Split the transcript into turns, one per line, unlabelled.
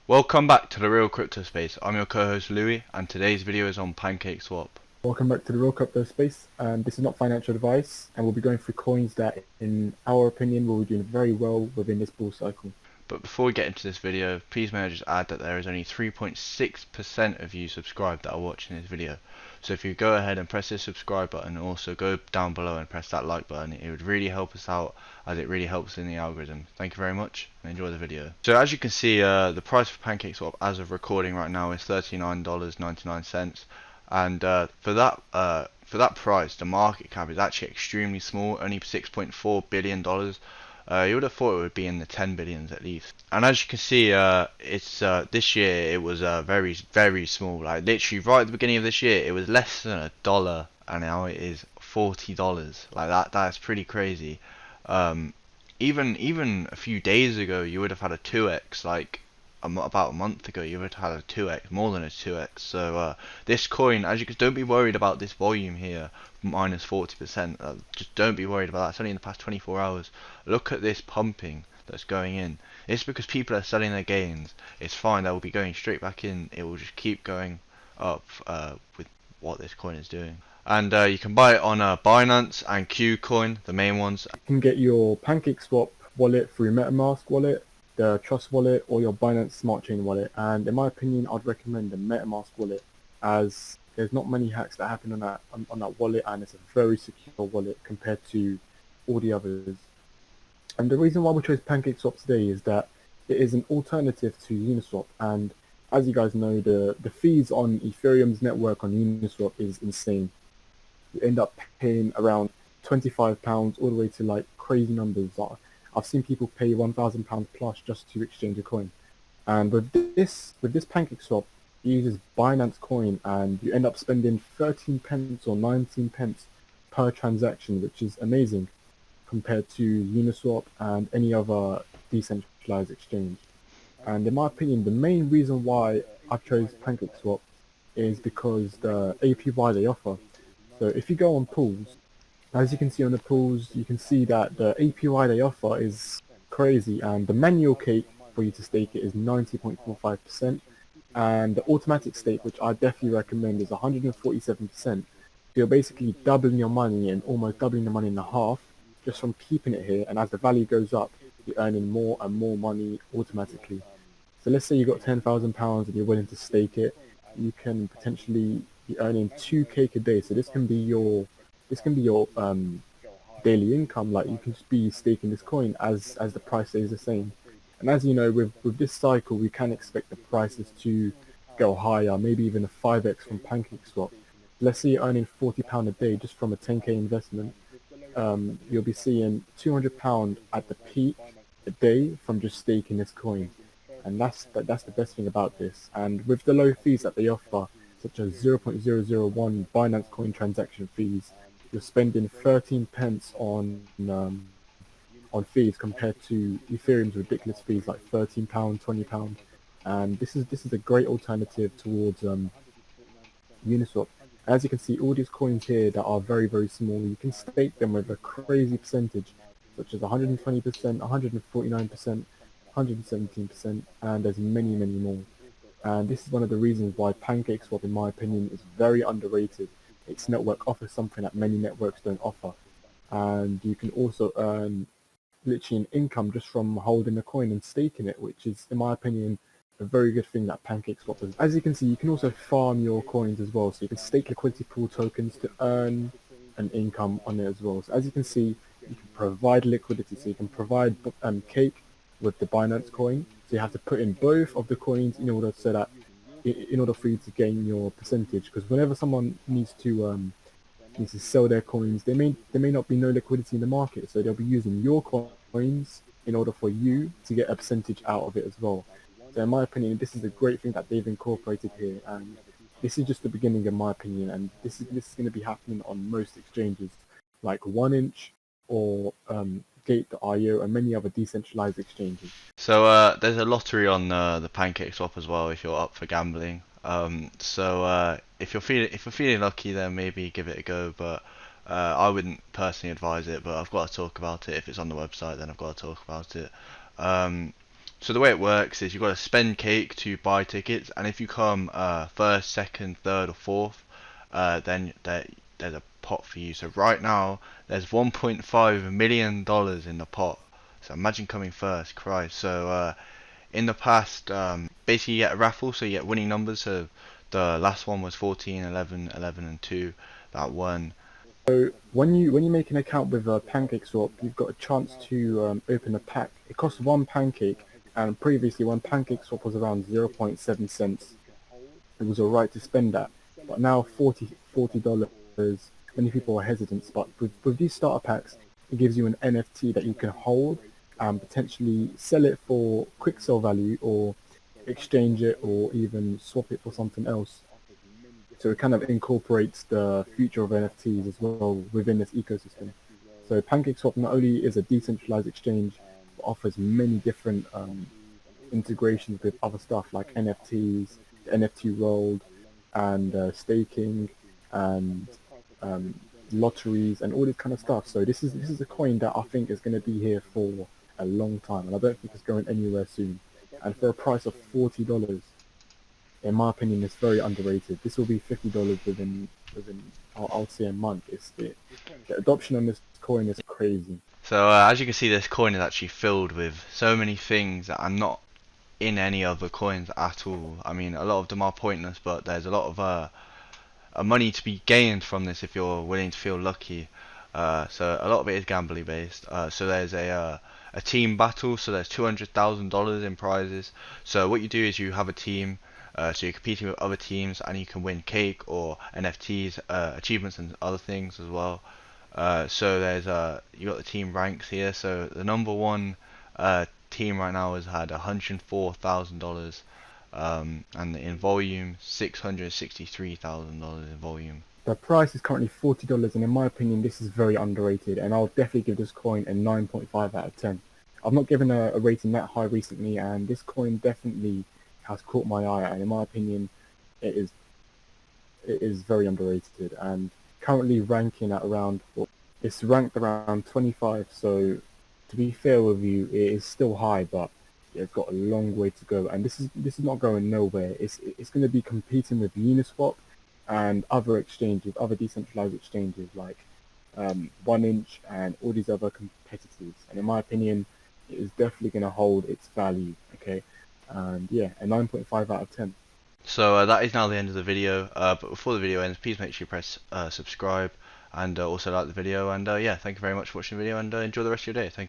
Welcome back to the Real Crypto Space. I'm your co-host Louis, and today's video is on PancakeSwap.
Welcome back to the Real Crypto Space, and this is not financial advice, and we'll be going through coins that, in our opinion, will be doing very well within this bull cycle.
But before we get into this video, please may I just add that there is only 3.6% of you subscribed that are watching this video. So if you go ahead and press the subscribe button, and also go down below and press that like button, it would really help us out, as it really helps in the algorithm. Thank you very much, and enjoy the video. So as you can see, the price for PancakeSwap as of recording right now is $39.99, and for that price, the market cap is actually extremely small, only $6.4 billion. You would have thought it would be in the 10 billions at least. And as you can see, it's this year it was very small. Like literally right at the beginning of this year, it was less than $1, and now it is $40. Like that's pretty crazy. Um, even a few days ago, you would have had a 2x. Like about a month ago, you would have had a 2x, more than a 2x. So this coin, as you can, don't be worried about this volume here, minus 40%. Just don't be worried about that. It's only in the past 24 hours. Look at this pumping that's going in. It's because people are selling their gains. It's fine. They will be going straight back in. It will just keep going up with what this coin is doing. And you can buy it on Binance and Qcoin, the main ones.
You can get your PancakeSwap wallet through MetaMask wallet, the Trust wallet, or your Binance Smart Chain wallet. And in my opinion, I'd recommend the MetaMask wallet, as there's not many hacks that happen on that wallet, and it's a very secure wallet compared to all the others. And the reason why we chose PancakeSwap today is that it is an alternative to Uniswap, and as you guys know, the fees on Ethereum's network on Uniswap is insane. You end up paying around £25 all the way to like crazy numbers. I've seen people pay £1,000 plus just to exchange a coin. And with this PancakeSwap, it uses Binance Coin, and you end up spending 13 pence or 19 pence per transaction, which is amazing compared to Uniswap and any other decentralized exchange. And in my opinion, the main reason why I chose PancakeSwap is because the APY they offer. So if you go on pools, as you can see on the pools, you can see that the APY they offer is crazy, and the manual cake for you to stake it is 90.45%, and the automatic stake, which I definitely recommend, is 147%. So you're basically doubling your money and almost doubling the money in half just from keeping it here, and as the value goes up, you're earning more and more money automatically. So let's say you got £10,000 and you're willing to stake it, you can potentially be earning 2k a day. So this can be your daily income. Like, you can just be staking this coin as the price stays the same. And as you know, with this cycle, we can expect the prices to go higher, maybe even a 5x from PancakeSwap. Let's say you're earning £40 a day just from a 10k investment. You'll be seeing £200 at the peak a day from just staking this coin. And that's the best thing about this. And with the low fees that they offer, such as 0.001 Binance Coin transaction fees, you're spending 13 pence on fees compared to Ethereum's ridiculous fees like £13, £20. And this is a great alternative towards Uniswap. As you can see, all these coins here that are very small, you can stake them with a crazy percentage, such as 120%, 149%, 117%, and there's many more. And this is one of the reasons why PancakeSwap, in my opinion, is very underrated. Its network offers something that many networks don't offer, and you can also earn literally an income just from holding a coin and staking it, which is, in my opinion, a very good thing that PancakeSwap does. As you can see, you can also farm your coins as well, so you can stake liquidity pool tokens to earn an income on it as well. So as you can see, you can provide liquidity, so you can provide cake with the Binance coin. So you have to put in both of the coins in order for you to gain your percentage. Because whenever someone needs to sell their coins, there may not be no liquidity in the market, so they'll be using your coins in order for you to get a percentage out of it as well. So in my opinion, this is a great thing that they've incorporated here, and this is just the beginning, in my opinion. And this is going to be happening on most exchanges, like 1inch or Gate.io and many other decentralized exchanges.
So there's a lottery on the PancakeSwap as well if you're up for gambling. So if you're feeling lucky, then maybe give it a go. But I wouldn't personally advise it. But I've got to talk about it. If it's on the website, then I've got to talk about it. So the way it works is you've got to spend cake to buy tickets, and if you come first, second, third, or fourth, then there's a pot for you. So right now there's $1.5 million in the pot. So imagine coming first, Christ. So in the past, basically you get a raffle, so you get winning numbers. So the last one was 14, 11, 11, and 2. That won.
So when you make an account with PancakeSwap, you've got a chance to open a pack. It costs one pancake, and previously when PancakeSwap was around 0.7 cents, it was alright to spend that. But now $40, many people are hesitant. But with these starter packs, it gives you an NFT that you can hold and potentially sell it for quick sell value, or exchange it, or even swap it for something else. So it kind of incorporates the future of NFTs as well within this ecosystem. So PancakeSwap not only is a decentralized exchange, but offers many different integrations with other stuff like NFTs, NFT World, and staking, and lotteries, and all this kind of stuff. So this is a coin that I think is going to be here for a long time, and I don't think it's going anywhere soon. And for a price of $40, in my opinion, it's very underrated. This will be $50 within I'll say a month. The adoption on this coin is crazy.
So as you can see, this coin is actually filled with so many things that are not in any other coins at all. I mean, a lot of them are pointless, but there's a lot of money to be gained from this if you're willing to feel lucky. So a lot of it is gambling based. So there's a team battle. So there's $200,000 in prizes. So what you do is you have a team. So you're competing with other teams, and you can win cake or NFTs, achievements, and other things as well. So there's you got the team ranks here. So the number one team right now has had $104,000, and in volume $663,000 in volume.
The price is currently $40, and in my opinion, this is very underrated. And I'll definitely give this coin a 9.5 out of 10. I've not given a rating that high recently, and this coin definitely has caught my eye, and in my opinion, it is very underrated, and currently ranking at around, it's ranked around 25. So to be fair with you, it is still high, but it's got a long way to go, and this is not going nowhere. It's going to be competing with Uniswap and other exchanges, other decentralized exchanges like 1inch and all these other competitors, and in my opinion, it is definitely going to hold its value. Okay. And yeah, a 9.5 out of 10.
So that is now the end of the video, but before the video ends, please make sure you press subscribe, and also like the video, and yeah, thank you very much for watching the video, and enjoy the rest of your day. Thank you.